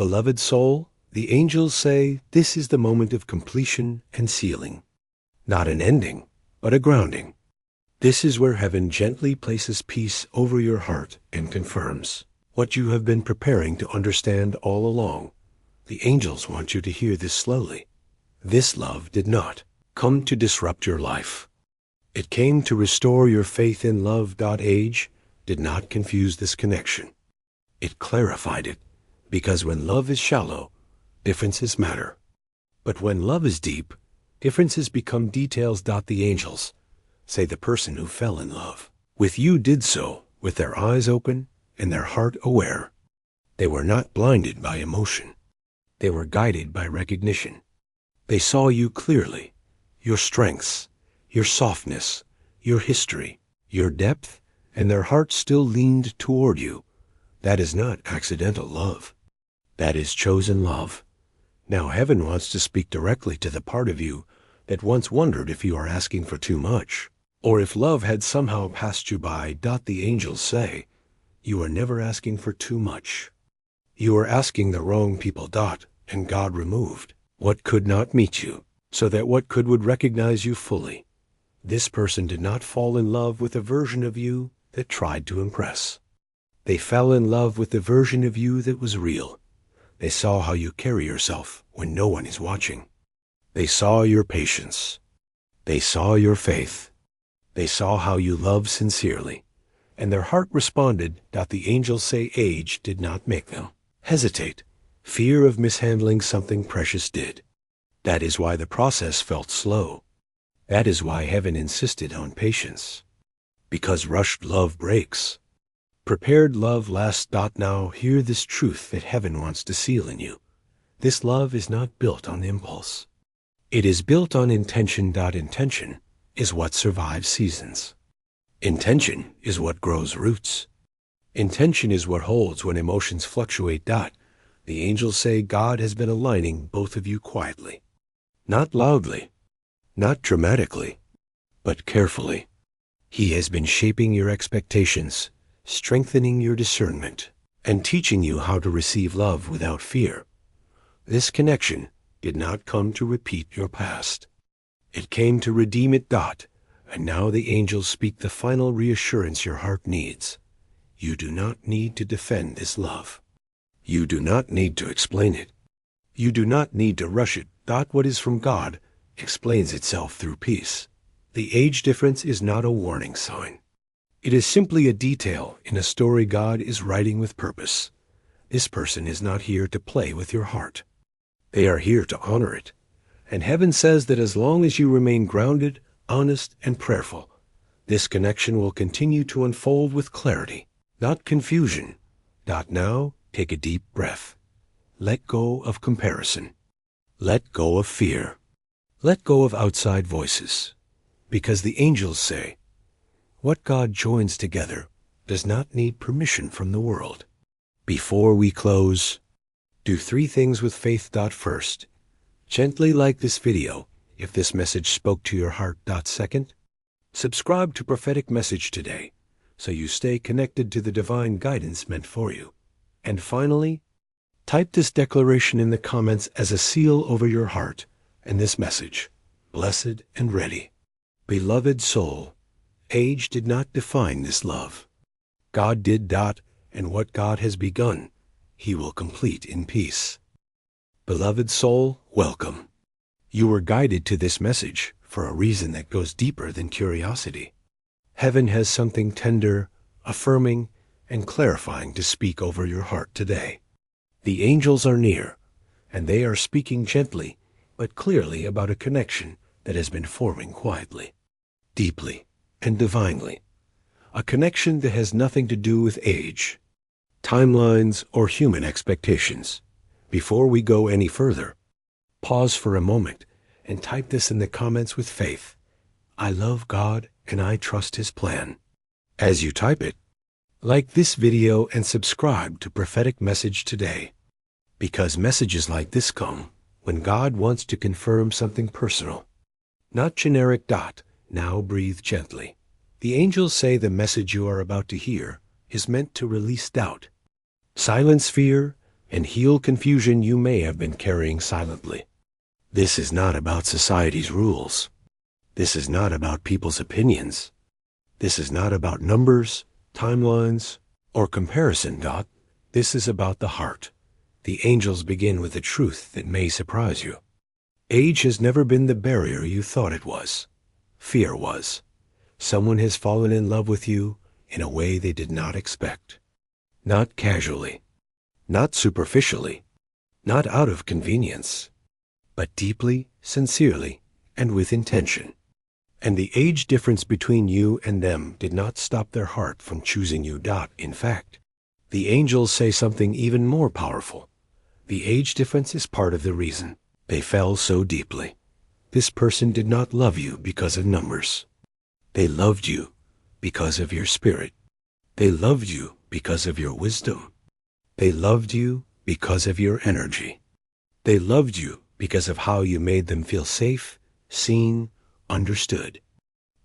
Beloved soul, the angels say this is the moment of completion and sealing. Not an ending, but a grounding. This is where heaven gently places peace over your heart and confirms what you have been preparing to understand all along. The angels want you to hear this slowly. This love did not come to disrupt your life. It came to restore your faith in love. Age did not confuse this connection. It clarified it, because when love is shallow, differences matter. But when love is deep, differences become details. The angels say the person who fell in love with you did so with their eyes open and their heart aware. They were not blinded by emotion. They were guided by recognition. They saw you clearly, your strengths, your softness, your history, your depth, and their hearts still leaned toward you. That is not accidental love. That is chosen love. Now heaven wants to speak directly to the part of you that once wondered if you are asking for too much, or if love had somehow passed you by. The angels say, you are never asking for too much. You are asking the wrong people. And God removed what could not meet you, so that what could would recognize you fully. This person did not fall in love with a version of you that tried to impress. They fell in love with the version of you that was real. They saw how you carry yourself when no one is watching. They saw your patience. They saw your faith. They saw how you love sincerely. And their heart responded. The angels say age did not make them hesitate. Fear of mishandling something precious did. That is why the process felt slow. That is why heaven insisted on patience. Because rushed love breaks. Prepared love lasts. Now hear this truth that heaven wants to seal in you. This love is not built on impulse. It is built on intention. Intention is what survives seasons. Intention is what grows roots. Intention is what holds when emotions fluctuate. The angels say God has been aligning both of you quietly. Not loudly, not dramatically, but carefully. He has been shaping your expectations, strengthening your discernment, and teaching you how to receive love without fear. This connection did not come to repeat your past. It came to redeem it. And now the angels speak the final reassurance your heart needs. You do not need to defend this love. You do not need to explain it. You do not need to rush it. What is from God explains itself through peace. The age difference is not a warning sign. It is simply a detail in a story God is writing with purpose. This person is not here to play with your heart. They are here to honor it. And heaven says that as long as you remain grounded, honest, and prayerful, this connection will continue to unfold with clarity, not confusion. Now, take a deep breath. Let go of comparison. Let go of fear. Let go of outside voices. Because the angels say, what God joins together does not need permission from the world. Before we close, do 3 things with faith. First, gently like this video if this message spoke to your heart. Second, subscribe to Prophetic Message today so you stay connected to the divine guidance meant for you. And finally, type this declaration in the comments as a seal over your heart and this message, blessed and ready. Beloved soul, age did not define this love. God did. And what God has begun, He will complete in peace. Beloved soul, welcome. You were guided to this message for a reason that goes deeper than curiosity. Heaven has something tender, affirming, and clarifying to speak over your heart today. The angels are near, and they are speaking gently but clearly about a connection that has been forming quietly, deeply, and divinely. A connection that has nothing to do with age, timelines, or human expectations. Before we go any further, pause for a moment and type this in the comments with faith. I love God and I trust His plan. As you type it, like this video and subscribe to Prophetic Message today, because messages like this come when God wants to confirm something personal, not generic. Now breathe gently. The angels say the message you are about to hear is meant to release doubt, silence fear, and heal confusion you may have been carrying silently. This is not about society's rules. This is not about people's opinions. This is not about numbers, timelines, or comparison. This is about the heart. The angels begin with a truth that may surprise you. Age has never been the barrier you thought it was. Fear was. Someone has fallen in love with you in a way they did not expect. Not casually, not superficially, not out of convenience, but deeply, sincerely, and with intention. And the age difference between you and them did not stop their heart from choosing you. In fact, the angels say something even more powerful. The age difference is part of the reason they fell so deeply. This person did not love you because of numbers. They loved you because of your spirit. They loved you because of your wisdom. They loved you because of your energy. They loved you because of how you made them feel safe, seen, understood,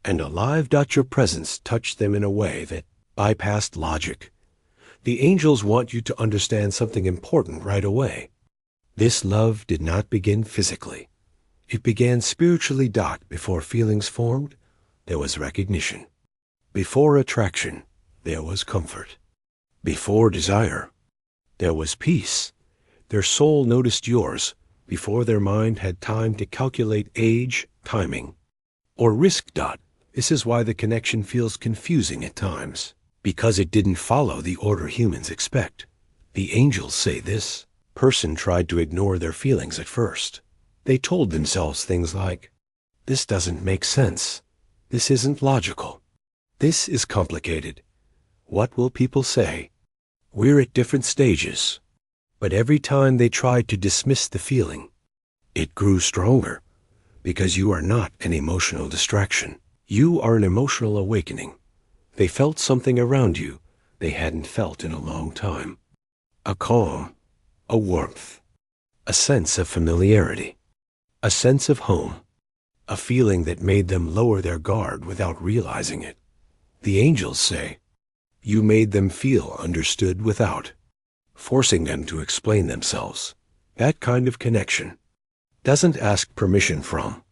and alive. Your presence touched them in a way that bypassed logic. The angels want you to understand something important right away. This love did not begin physically. It began spiritually. Before feelings formed, there was recognition. Before attraction, there was comfort. Before desire, there was peace. Their soul noticed yours before their mind had time to calculate age, timing, or risk. This is why the connection feels confusing at times, because it didn't follow the order humans expect. The angels say this person tried to ignore their feelings at first. They told themselves things like, "This doesn't make sense. This isn't logical. This is complicated. What will people say?" We're at different stages. But every time they tried to dismiss the feeling, it grew stronger, because you are not an emotional distraction. You are an emotional awakening. They felt something around you they hadn't felt in a long time. A calm, a warmth, a sense of familiarity, a sense of home, a feeling that made them lower their guard without realizing it. The angels say, you made them feel understood without forcing them to explain themselves. That kind of connection doesn't ask permission from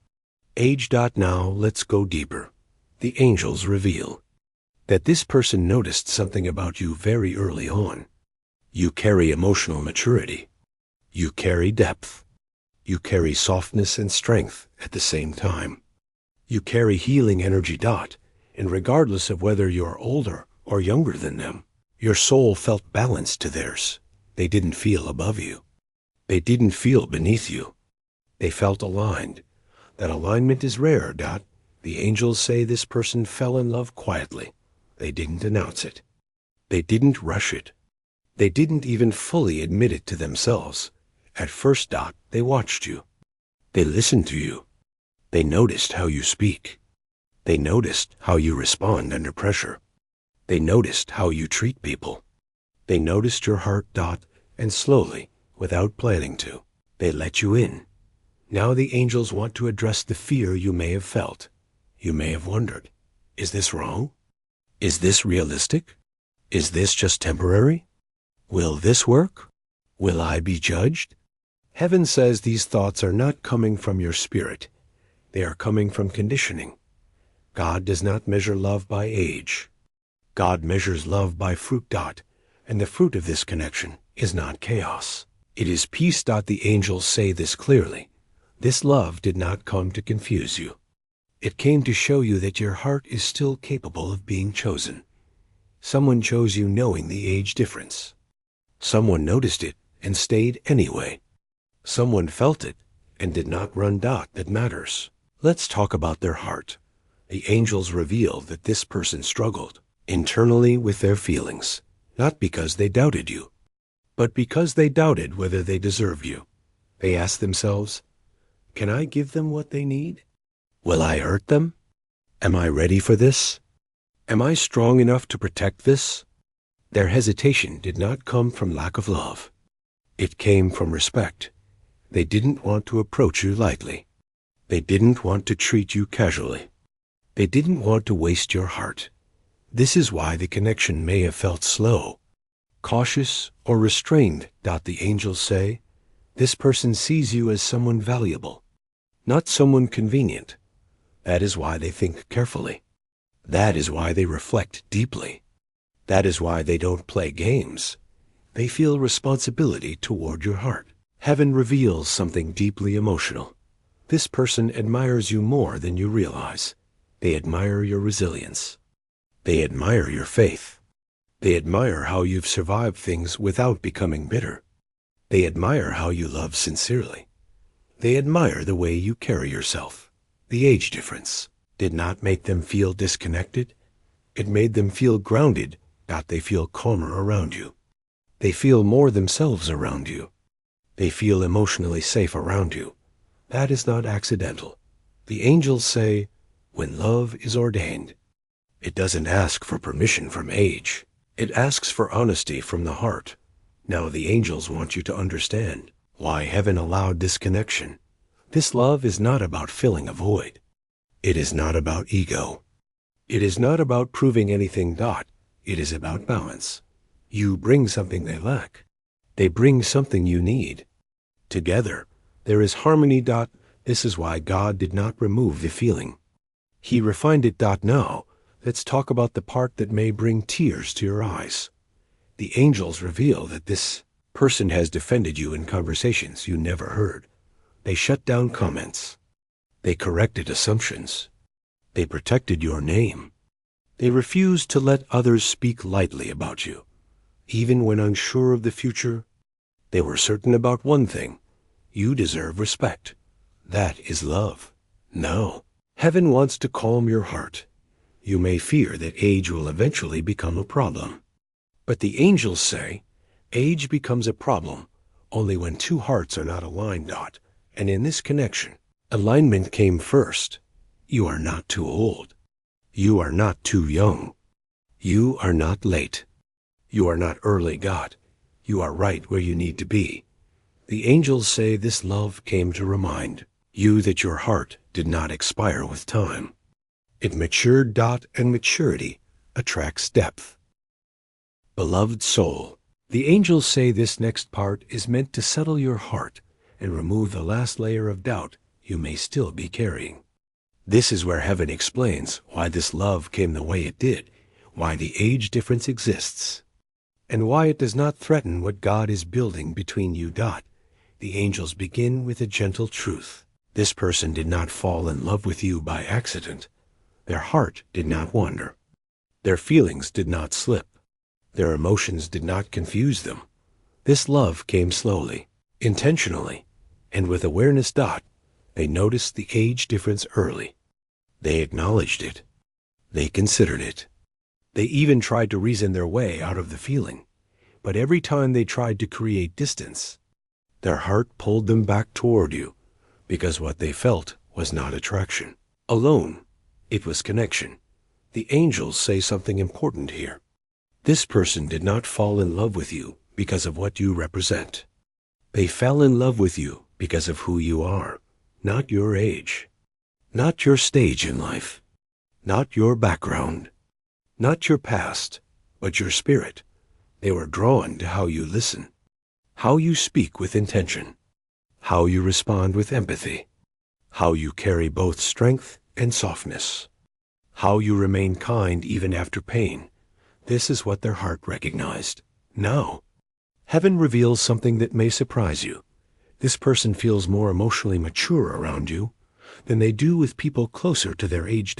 age. Now let's go deeper. The angels reveal that this person noticed something about you very early on. You carry emotional maturity. You carry depth. You carry softness and strength at the same time. You carry healing energy. And regardless of whether you're older or younger than them, your soul felt balanced to theirs. They didn't feel above you. They didn't feel beneath you. They felt aligned. That alignment is rare. The angels say this person fell in love quietly. They didn't announce it. They didn't rush it. They didn't even fully admit it to themselves. At first. They watched you. They listened to you. They noticed how you speak. They noticed how you respond under pressure. They noticed how you treat people. They noticed your heart. And slowly, without planning to, they let you in. Now the angels want to address the fear you may have felt. You may have wondered, is this wrong? Is this realistic? Is this just temporary? Will this work? Will I be judged? Heaven says these thoughts are not coming from your spirit. They are coming from conditioning. God does not measure love by age. God measures love by fruit. And the fruit of this connection is not chaos. It is peace. The angels say this clearly. This love did not come to confuse you. It came to show you that your heart is still capable of being chosen. Someone chose you knowing the age difference. Someone noticed it and stayed anyway. Someone felt it and did not run. That matters. Let's talk about their heart. The angels reveal that this person struggled internally with their feelings, not because they doubted you, but because they doubted whether they deserved you. They asked themselves, can I give them what they need? Will I hurt them? Am I ready for this? Am I strong enough to protect this? Their hesitation did not come from lack of love. It came from respect. They didn't want to approach you lightly. They didn't want to treat you casually. They didn't want to waste your heart. This is why the connection may have felt slow, cautious, or restrained. The angels say, this person sees you as someone valuable, not someone convenient. That is why they think carefully. That is why they reflect deeply. That is why they don't play games. They feel responsibility toward your heart. Heaven reveals something deeply emotional. This person admires you more than you realize. They admire your resilience. They admire your faith. They admire how you've survived things without becoming bitter. They admire how you love sincerely. They admire the way you carry yourself. The age difference did not make them feel disconnected. It made them feel grounded. They feel calmer around you. They feel more themselves around you. They feel emotionally safe around you. That is not accidental. The angels say, when love is ordained, it doesn't ask for permission from age. It asks for honesty from the heart. Now the angels want you to understand why heaven allowed this connection. This love is not about filling a void. It is not about ego. It is not about proving anything. It is about balance. You bring something they lack. They bring something you need. Together, there is harmony. This is why God did not remove the feeling. He refined it. Now, let's talk about the part that may bring tears to your eyes. The angels reveal that this person has defended you in conversations you never heard. They shut down comments. They corrected assumptions. They protected your name. They refused to let others speak lightly about you. Even when unsure of the future, they were certain about one thing. You deserve respect. That is love. No. Heaven wants to calm your heart. You may fear that age will eventually become a problem. But the angels say, age becomes a problem only when two hearts are not aligned. And in this connection, alignment came first. You are not too old. You are not too young. You are not late. You are not early. You are right where you need to be. The angels say this love came to remind you that your heart did not expire with time. It matured. And maturity attracts depth. Beloved soul, the angels say this next part is meant to settle your heart and remove the last layer of doubt you may still be carrying. This is where heaven explains why this love came the way it did, why the age difference exists, and why it does not threaten what God is building between you. The angels begin with a gentle truth. This person did not fall in love with you by accident. Their heart did not wander. Their feelings did not slip. Their emotions did not confuse them. This love came slowly, intentionally, and with awareness. They noticed the age difference early. They acknowledged it. They considered it. They even tried to reason their way out of the feeling. But every time they tried to create distance, their heart pulled them back toward you, because what they felt was not attraction alone. It was connection. The angels say something important here. This person did not fall in love with you because of what you represent. They fell in love with you because of who you are, not your age, not your stage in life, not your background, not your past, but your spirit. They were drawn to how you listen, how you speak with intention, how you respond with empathy, how you carry both strength and softness, how you remain kind even after pain. This is what their heart recognized. Now, heaven reveals something that may surprise you. This person feels more emotionally mature around you than they do with people closer to their age.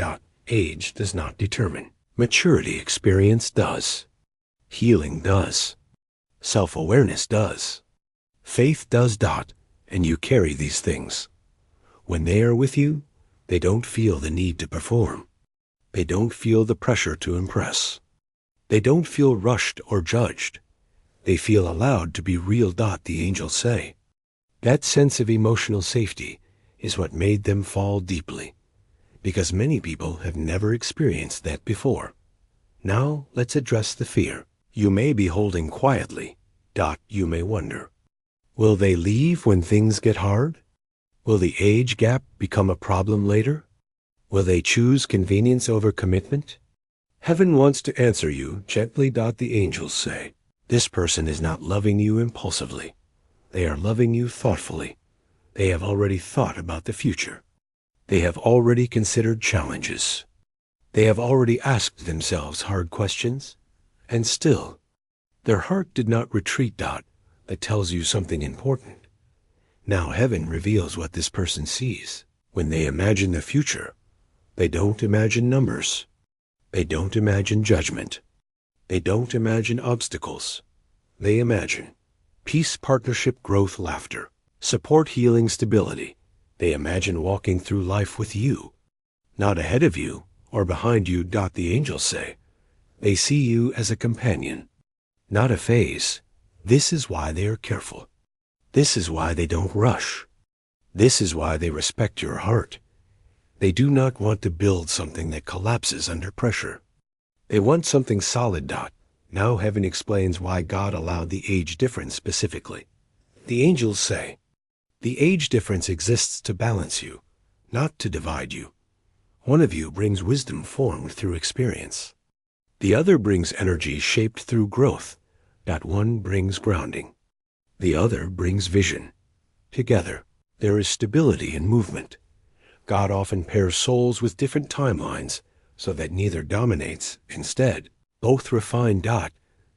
Age does not determine. Maturity experience does. Healing does. Self-awareness does. Faith does. And you carry these things. When they are with you, they don't feel the need to perform. They don't feel the pressure to impress. They don't feel rushed or judged. They feel allowed to be real. The angels say. That sense of emotional safety is what made them fall deeply, because many people have never experienced that before. Now let's address the fear you may be holding quietly. You may wonder, will they leave when things get hard? Will the age gap become a problem later? Will they choose convenience over commitment? Heaven wants to answer you gently. The angels say, This person is not loving you impulsively. They are loving you thoughtfully. They have already thought about the future. They have already considered challenges. They have already asked themselves hard questions. And still, their heart did not retreat. That tells you something important. Now heaven reveals what this person sees. When they imagine the future, they don't imagine numbers. They don't imagine judgment. They don't imagine obstacles. They imagine peace, partnership, growth, laughter, support, healing, stability. They imagine walking through life with you, not ahead of you or behind you. The angels say they see you as a companion, not a phase. This is why they are careful. This is why they don't rush. This is why they respect your heart. They do not want to build something that collapses under pressure. They want something solid. Now heaven explains why God allowed the age difference specifically. The angels say, the age difference exists to balance you, not to divide you. One of you brings wisdom formed through experience. The other brings energy shaped through growth. One brings grounding. The other brings vision. Together, there is stability and movement. God often pairs souls with different timelines so that neither dominates. Instead, both refine.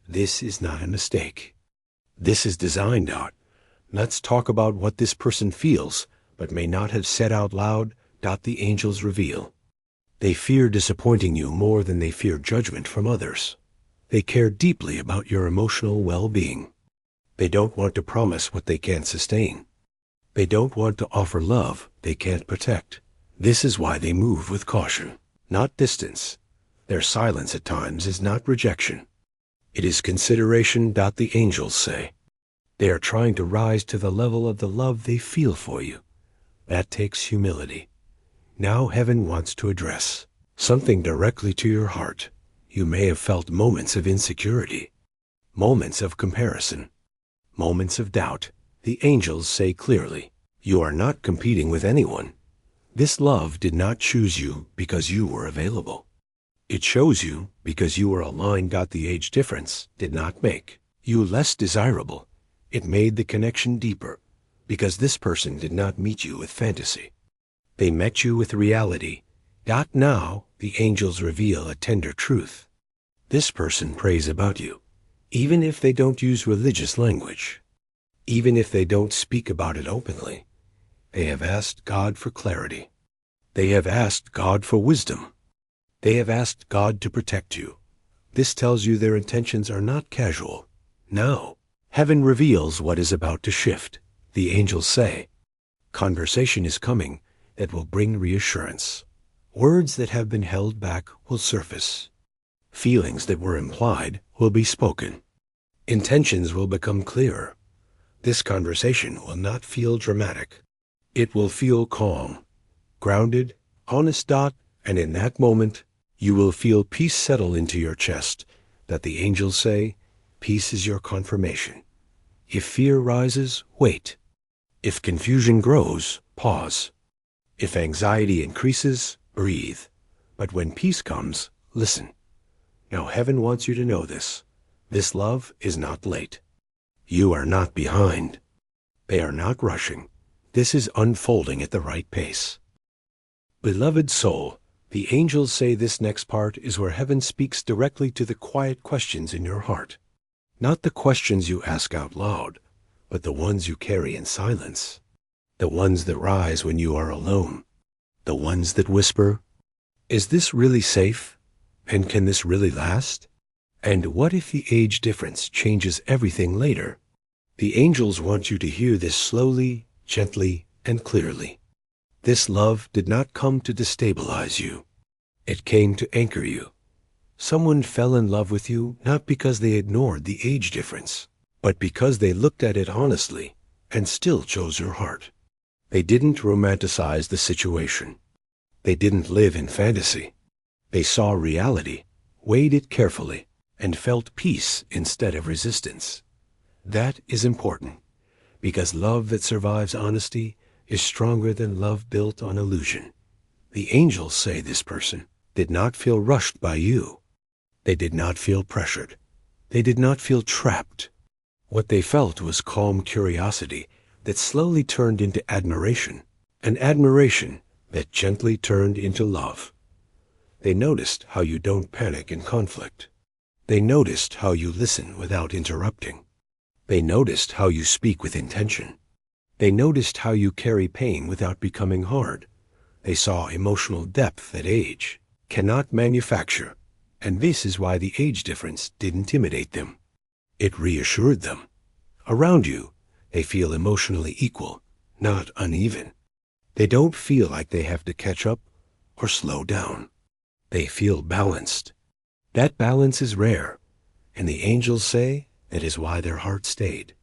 This is not a mistake. This is design. Let's talk about what this person feels, but may not have said out loud. The angels reveal. They fear disappointing you more than they fear judgment from others. They care deeply about your emotional well-being. They don't want to promise what they can't sustain. They don't want to offer love they can't protect. This is why they move with caution, not distance. Their silence at times is not rejection. It is consideration. The angels say they are trying to rise to the level of the love they feel for you. That takes humility. Now heaven wants to address something directly to your heart. You may have felt moments of insecurity, moments of comparison, moments of doubt. The angels say clearly, you are not competing with anyone. This love did not choose you because you were available. It chose you because you were aligned. The age difference did not make you less desirable. It made the connection deeper because this person did not meet you with fantasy. They met you with reality. Now, the angels reveal a tender truth. This person prays about you, even if they don't use religious language, even if they don't speak about it openly. They have asked God for clarity. They have asked God for wisdom. They have asked God to protect you. This tells you their intentions are not casual. Now, heaven reveals what is about to shift. The angels say, conversation is coming that will bring reassurance. Words that have been held back will surface. Feelings that were implied will be spoken. Intentions will become clearer. This conversation will not feel dramatic. It will feel calm, grounded, honest. And in that moment, you will feel peace settle into your chest. The angels say, peace is your confirmation. If fear rises, wait. If confusion grows, pause. If anxiety increases, breathe. But when peace comes, listen. Now heaven wants you to know this. This love is not late. You are not behind. They are not rushing. This is unfolding at the right pace. Beloved soul, the angels say this next part is where heaven speaks directly to the quiet questions in your heart. Not the questions you ask out loud, but the ones you carry in silence. The ones that rise when you are alone. The ones that whisper, is this really safe? And can this really last? And what if the age difference changes everything later? The angels want you to hear this slowly, gently, and clearly. This love did not come to destabilize you. It came to anchor you. Someone fell in love with you not because they ignored the age difference, but because they looked at it honestly and still chose your heart. They didn't romanticize the situation. They didn't live in fantasy. They saw reality, weighed it carefully, and felt peace instead of resistance. That is important, because love that survives honesty is stronger than love built on illusion. The angels say this person did not feel rushed by you. They did not feel pressured. They did not feel trapped. What they felt was calm curiosity that slowly turned into admiration, an admiration that gently turned into love. They noticed how you don't panic in conflict. They noticed how you listen without interrupting. They noticed how you speak with intention. They noticed how you carry pain without becoming hard. They saw emotional depth that age cannot manufacture, and this is why the age difference did intimidate them. It reassured them. Around you, they feel emotionally equal, not uneven. They don't feel like they have to catch up or slow down. They feel balanced. That balance is rare, and the angels say that is why their heart stayed.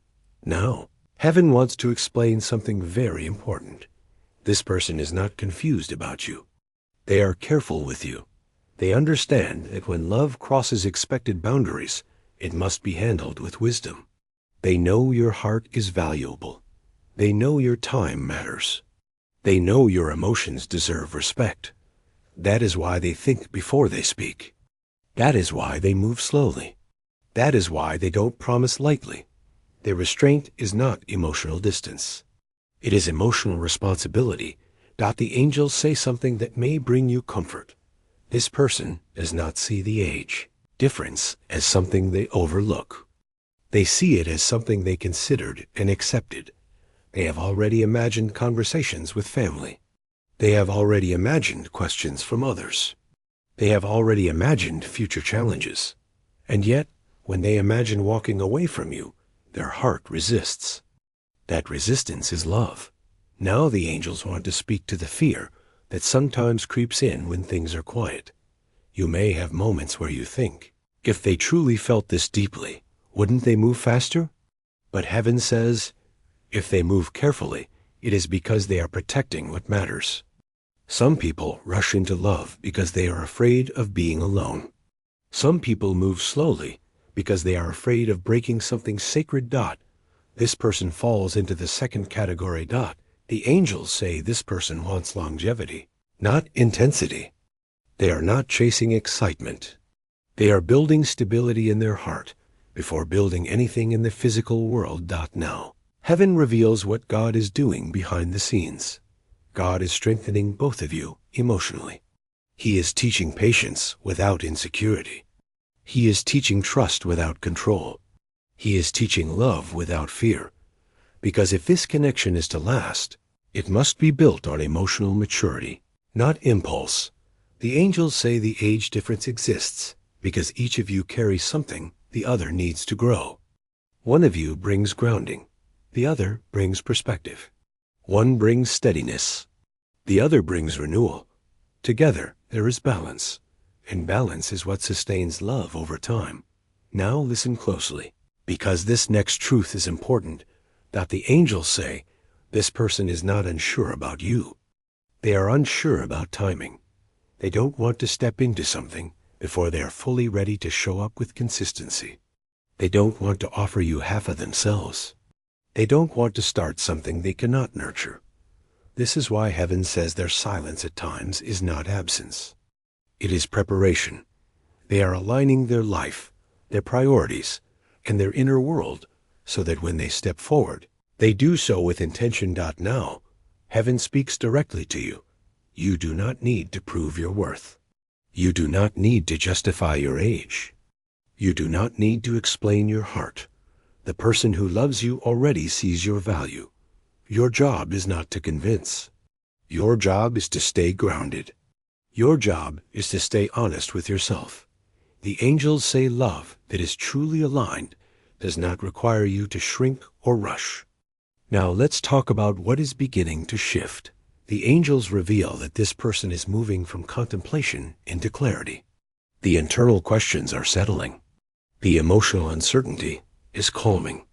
Now, heaven wants to explain something very important. This person is not confused about you. They are careful with you. They understand that when love crosses expected boundaries, it must be handled with wisdom. They know your heart is valuable. They know your time matters. They know your emotions deserve respect. That is why they think before they speak. That is why they move slowly. That is why they don't promise lightly. Their restraint is not emotional distance. It is emotional responsibility. The angels say something that may bring you comfort. This person does not see the age difference as something they overlook. They see it as something they considered and accepted. They have already imagined conversations with family. They have already imagined questions from others. They have already imagined future challenges. And yet, when they imagine walking away from you, their heart resists. That resistance is love. Now the angels want to speak to the fear that sometimes creeps in when things are quiet. You may have moments where you think, if they truly felt this deeply, wouldn't they move faster? But heaven says, if they move carefully, it is because they are protecting what matters. Some people rush into love because they are afraid of being alone. Some people move slowly because they are afraid of breaking something sacred. This person falls into the second category. The angels say this person wants longevity, not intensity. They are not chasing excitement. They are building stability in their heart before building anything in the physical world. Now, heaven reveals what God is doing behind the scenes. God is strengthening both of you emotionally. He is teaching patience without insecurity. He is teaching trust without control. He is teaching love without fear. Because if this connection is to last, it must be built on emotional maturity, not impulse. The angels say the age difference exists because each of you carries something the other needs to grow. One of you brings grounding. The other brings perspective. One brings steadiness. The other brings renewal. Together, there is balance. And balance is what sustains love over time. Now listen closely, because this next truth is important. The angels say, this person is not unsure about you. They are unsure about timing. They don't want to step into something before they are fully ready to show up with consistency. They don't want to offer you half of themselves. They don't want to start something they cannot nurture. This is why heaven says their silence at times is not absence. It is preparation. They are aligning their life, their priorities, and their inner world so that when they step forward, they do so with intention. Now, heaven speaks directly to you. You do not need to prove your worth. You do not need to justify your age. You do not need to explain your heart. The person who loves you already sees your value. Your job is not to convince. Your job is to stay grounded. Your job is to stay honest with yourself. The angels say love that is truly aligned does not require you to shrink or rush. Now let's talk about what is beginning to shift. The angels reveal that this person is moving from contemplation into clarity. The internal questions are settling. The emotional uncertainty is calming.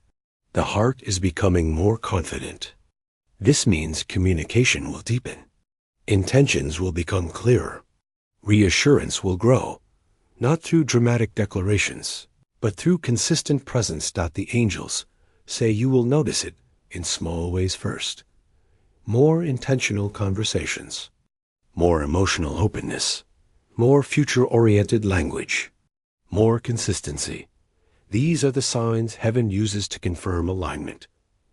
The heart is becoming more confident. This means communication will deepen. Intentions will become clearer. Reassurance will grow, not through dramatic declarations, but through consistent presence. The angels say you will notice it in small ways first. More intentional conversations, more emotional openness, more future-oriented language, more consistency. These are the signs heaven uses to confirm alignment.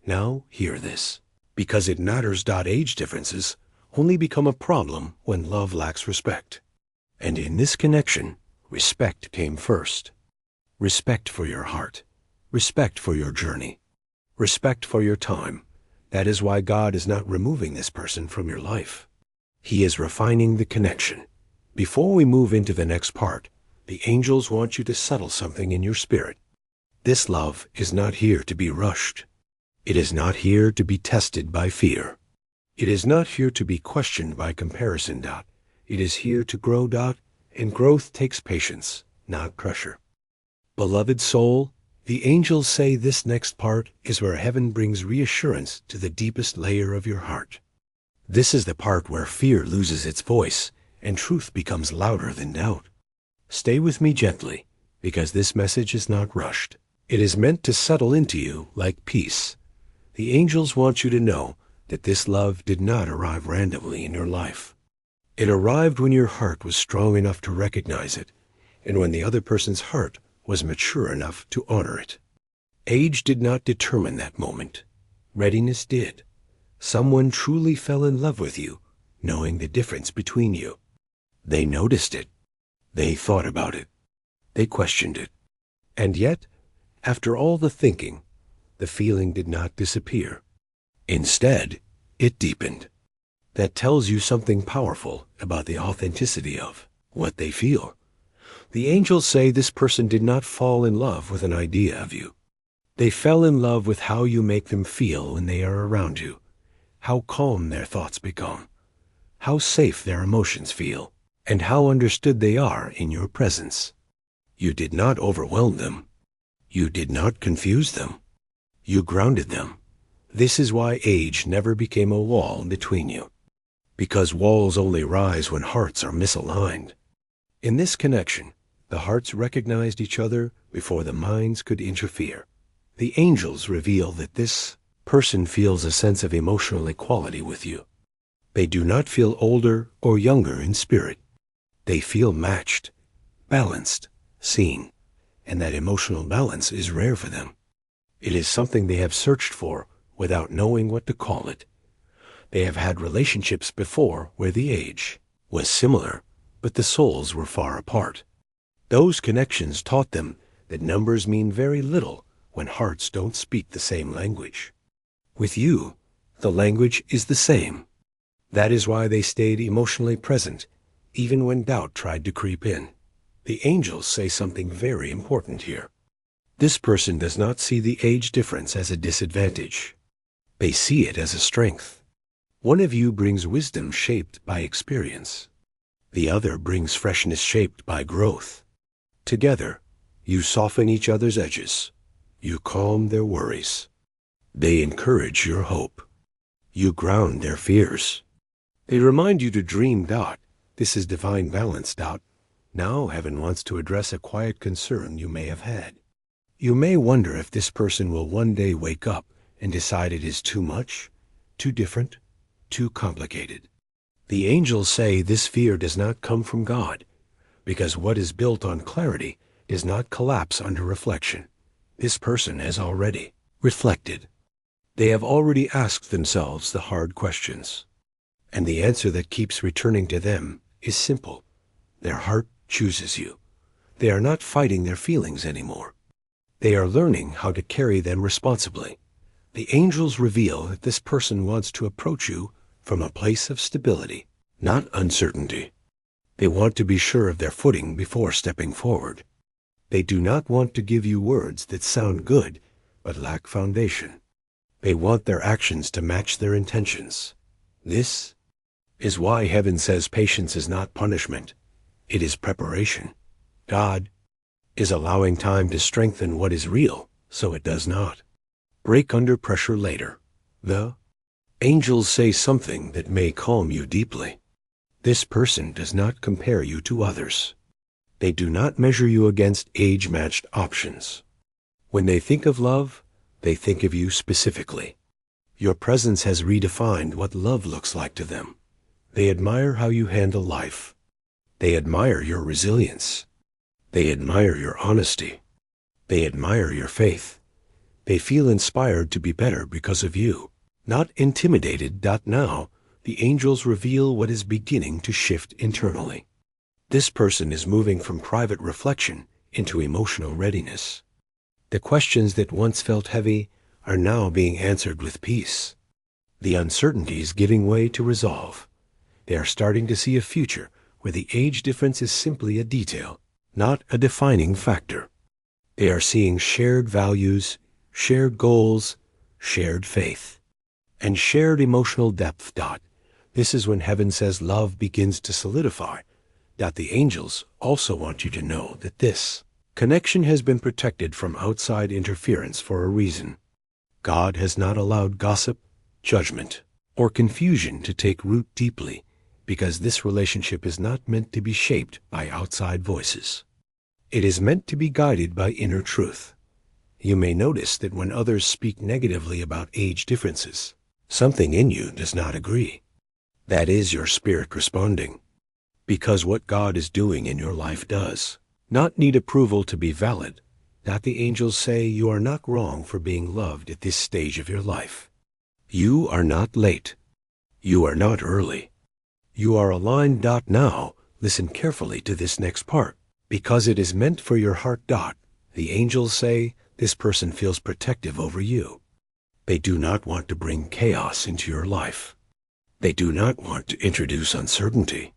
Now, hear this. Because it matters. Age differences only become a problem when love lacks respect. And in this connection, respect came first. Respect for your heart. Respect for your journey. Respect for your time. That is why God is not removing this person from your life. He is refining the connection. Before we move into the next part, the angels want you to settle something in your spirit. This love is not here to be rushed. It is not here to be tested by fear. It is not here to be questioned by comparison. It is here to grow. And growth takes patience, not pressure. Beloved soul, the angels say this next part is where heaven brings reassurance to the deepest layer of your heart. This is the part where fear loses its voice and truth becomes louder than doubt. Stay with me gently, because this message is not rushed. It is meant to settle into you like peace. The angels want you to know that this love did not arrive randomly in your life. It arrived when your heart was strong enough to recognize it, and when the other person's heart was mature enough to honor it. Age did not determine that moment. Readiness did. Someone truly fell in love with you, knowing the difference between you. They noticed it. They thought about it. They questioned it. And yet, after all the thinking, the feeling did not disappear. Instead, it deepened. That tells you something powerful about the authenticity of what they feel. The angels say this person did not fall in love with an idea of you. They fell in love with how you make them feel when they are around you, how calm their thoughts become, how safe their emotions feel, and how understood they are in your presence. You did not overwhelm them. You did not confuse them. You grounded them. This is why age never became a wall between you, because walls only rise when hearts are misaligned. In this connection, the hearts recognized each other before the minds could interfere. The angels reveal that this person feels a sense of emotional equality with you. They do not feel older or younger in spirit. They feel matched, balanced, seen, and that emotional balance is rare for them. It is something they have searched for without knowing what to call it. They have had relationships before where the age was similar, but the souls were far apart. Those connections taught them that numbers mean very little when hearts don't speak the same language. With you, the language is the same. That is why they stayed emotionally present, even when doubt tried to creep in. The angels say something very important here. This person does not see the age difference as a disadvantage. They see it as a strength. One of you brings wisdom shaped by experience. The other brings freshness shaped by growth. Together, you soften each other's edges. You calm their worries. They encourage your hope. You ground their fears. They remind you to dream. This is divine balance. Now heaven wants to address a quiet concern you may have had. You may wonder if this person will one day wake up and decide it is too much, too different, too complicated. The angels say this fear does not come from God, because what is built on clarity does not collapse under reflection. This person has already reflected. They have already asked themselves the hard questions. And the answer that keeps returning to them is simple. Their heart chooses you. They are not fighting their feelings anymore. They are learning how to carry them responsibly. The angels reveal that this person wants to approach you from a place of stability, not uncertainty. They want to be sure of their footing before stepping forward. They do not want to give you words that sound good but lack foundation. They want their actions to match their intentions. This is why heaven says patience is not punishment. It is preparation. God is allowing time to strengthen what is real so it does not break under pressure later. The angels say something that may calm you deeply. This person does not compare you to others. They do not measure you against age-matched options. When they think of love, they think of you specifically. Your presence has redefined what love looks like to them. They admire how you handle life. They admire your resilience. They admire your honesty. They admire your faith. They feel inspired to be better because of you. Not intimidated. Now, the angels reveal what is beginning to shift internally. This person is moving from private reflection into emotional readiness. The questions that once felt heavy are now being answered with peace. The uncertainty is giving way to resolve. They are starting to see a future where the age difference is simply a detail, not a defining factor. They are seeing shared values, shared goals, shared faith, and shared emotional depth. This is when heaven says love begins to solidify. The angels also want you to know that this connection has been protected from outside interference for a reason. God has not allowed gossip, judgment, or confusion to take root deeply, because this relationship is not meant to be shaped by outside voices. It is meant to be guided by inner truth. You may notice that when others speak negatively about age differences, something in you does not agree. That is your spirit responding. Because what God is doing in your life does not need approval to be valid. The angels say you are not wrong for being loved at this stage of your life. You are not late. You are not early. You are aligned. Now, listen carefully to this next part, because it is meant for your heart. The angels say this person feels protective over you. They do not want to bring chaos into your life. They do not want to introduce uncertainty.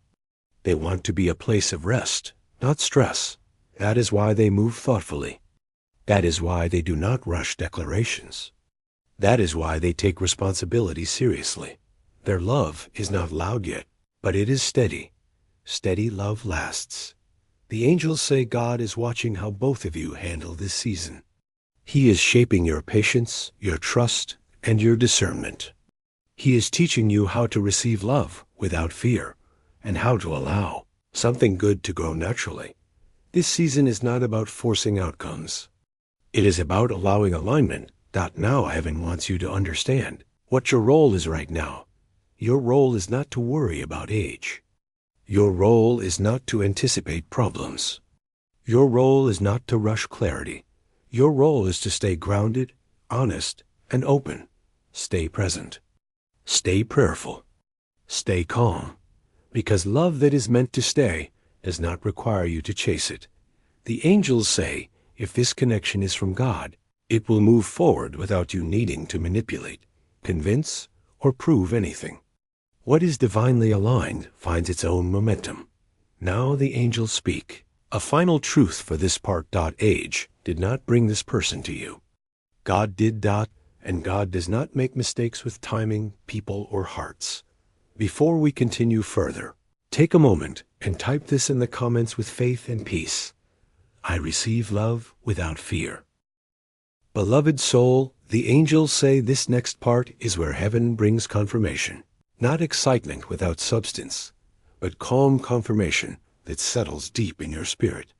They want to be a place of rest, not stress. That is why they move thoughtfully. That is why they do not rush declarations. That is why they take responsibility seriously. Their love is not loud yet, but it is steady. Steady love lasts. The angels say God is watching how both of you handle this season. He is shaping your patience, your trust, and your discernment. He is teaching you how to receive love without fear, and how to allow something good to grow naturally. This season is not about forcing outcomes. It is about allowing alignment. Now heaven wants you to understand what your role is right now. Your role is not to worry about age. Your role is not to anticipate problems. Your role is not to rush clarity. Your role is to stay grounded, honest, and open. Stay present. Stay prayerful. Stay calm. Because love that is meant to stay does not require you to chase it. The angels say, if this connection is from God, it will move forward without you needing to manipulate, convince, or prove anything. What is divinely aligned finds its own momentum. Now the angels speak. A final truth for this part. Age did not bring this person to you. God did. And God does not make mistakes with timing, people, or hearts. Before we continue further, take a moment and type this in the comments with faith and peace. I receive love without fear. Beloved soul, the angels say this next part is where heaven brings confirmation. Not excitement without substance, but calm confirmation that settles deep in your spirit.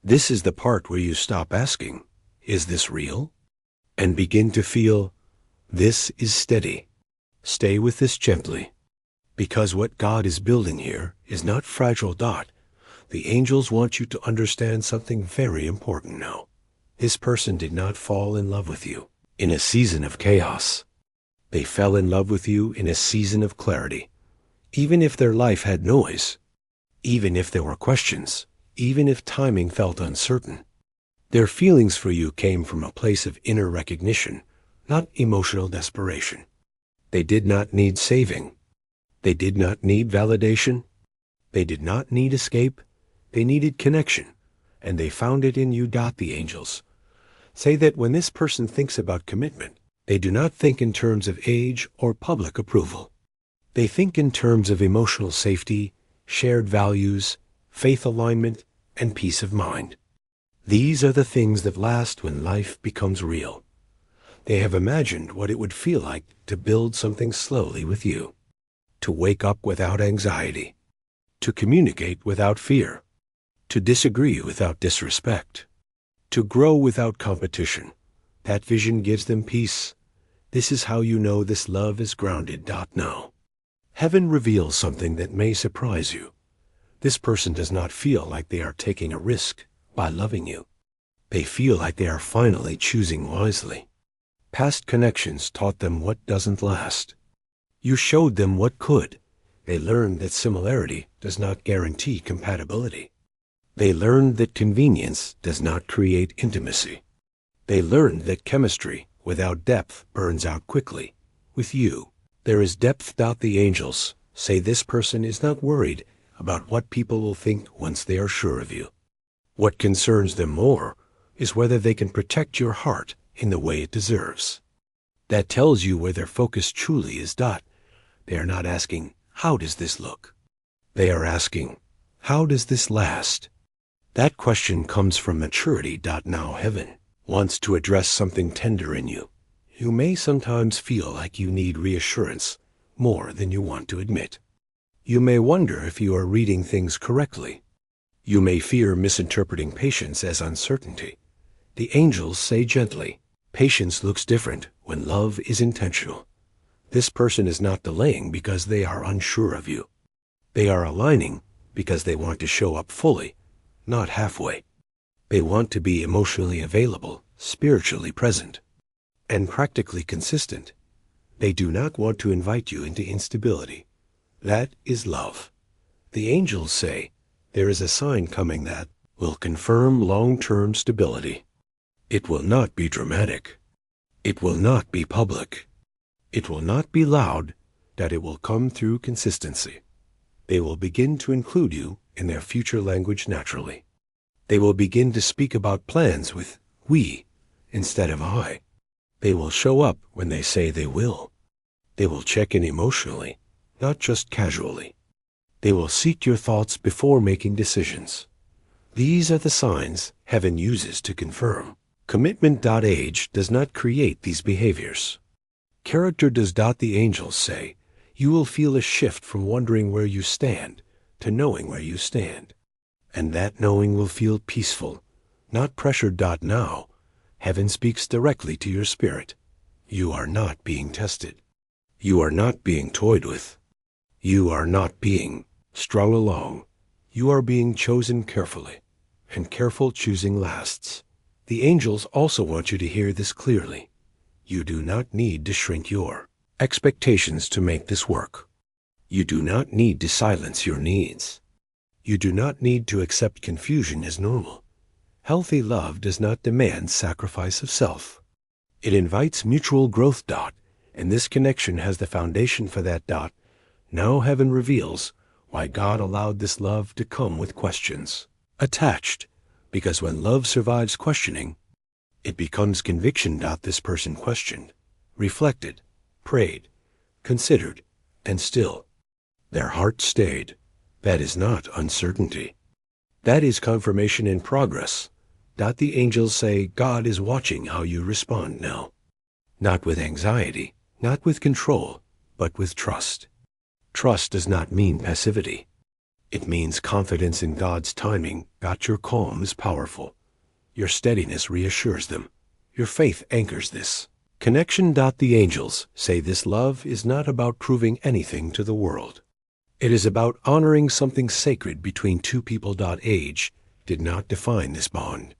This is the part where you stop asking, is this real? And begin to feel, this is steady. Stay with this gently. Because what God is building here is not fragile. The angels want you to understand something very important now. This person did not fall in love with you in a season of chaos. They fell in love with you in a season of clarity. Even if their life had noise, even if there were questions, even if timing felt uncertain, their feelings for you came from a place of inner recognition, not emotional desperation. They did not need saving. They did not need validation. They did not need escape. They needed connection, and they found it in you. The angels say that when this person thinks about commitment, they do not think in terms of age or public approval. They think in terms of emotional safety, shared values, faith alignment, and peace of mind. These are the things that last when life becomes real. They have imagined what it would feel like to build something slowly with you, to wake up without anxiety, to communicate without fear, to disagree without disrespect, to grow without competition. That vision gives them peace. This is how you know this love is grounded. Now, heaven reveals something that may surprise you. This person does not feel like they are taking a risk by loving you. They feel like they are finally choosing wisely. Past connections taught them what doesn't last. You showed them what could. They learned that similarity does not guarantee compatibility. They learned that convenience does not create intimacy. They learned that chemistry without depth burns out quickly. With you, there is depth. The angels say this person is not worried about what people will think once they are sure of you. What concerns them more is whether they can protect your heart in the way it deserves. That tells you where their focus truly is. They are not asking, how does this look? They are asking, how does this last? That question comes from maturity. Now heaven wants to address something tender in you. You may sometimes feel like you need reassurance more than you want to admit. You may wonder if you are reading things correctly. You may fear misinterpreting patience as uncertainty. The angels say gently, patience looks different when love is intentional. This person is not delaying because they are unsure of you. They are aligning because they want to show up fully, not halfway. They want to be emotionally available, spiritually present, and practically consistent. They do not want to invite you into instability. That is love. The angels say there is a sign coming that will confirm long-term stability. It will not be dramatic. It will not be public. It will not be loud. That it will come through consistency. They will begin to include you in their future language naturally. They will begin to speak about plans with we instead of I. They will show up when they say they will. They will check in emotionally, not just casually. They will seek your thoughts before making decisions. These are the signs heaven uses to confirm. Commitment. Age does not create these behaviors. Character does. The angels say you will feel a shift from wondering where you stand to knowing where you stand. And that knowing will feel peaceful, not pressured. Now, heaven speaks directly to your spirit. You are not being tested. You are not being toyed with. You are not being strung along. You are being chosen carefully, and careful choosing lasts. The angels also want you to hear this clearly. You do not need to shrink your expectations to make this work. You do not need to silence your needs. You do not need to accept confusion as normal. Healthy love does not demand sacrifice of self. It invites mutual growth. And this connection has the foundation for that. Now heaven reveals why God allowed this love to come with questions attached, because when love survives questioning, it becomes conviction. This person questioned, reflected, prayed, considered, and still their heart stayed. That is not uncertainty. That is confirmation in progress. The angels say God is watching how you respond now. Not with anxiety, not with control, but with trust. Trust does not mean passivity. It means confidence in God's timing. Your calm is powerful. Your steadiness reassures them. Your faith anchors this connection. The angels say this love is not about proving anything to the world. It is about honoring something sacred between two people. Age did not define this bond.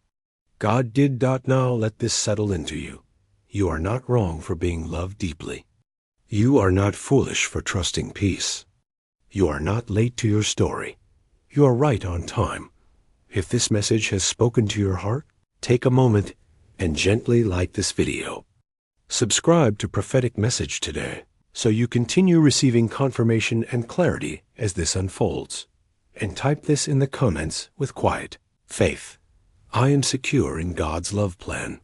God did. Now let this settle into you. You are not wrong for being loved deeply. You are not foolish for trusting peace. You are not late to your story. You are right on time. If this message has spoken to your heart, take a moment and gently like this video. Subscribe to Prophetic Message today so you continue receiving confirmation and clarity as this unfolds. And type this in the comments with quiet faith. I am secure in God's love plan.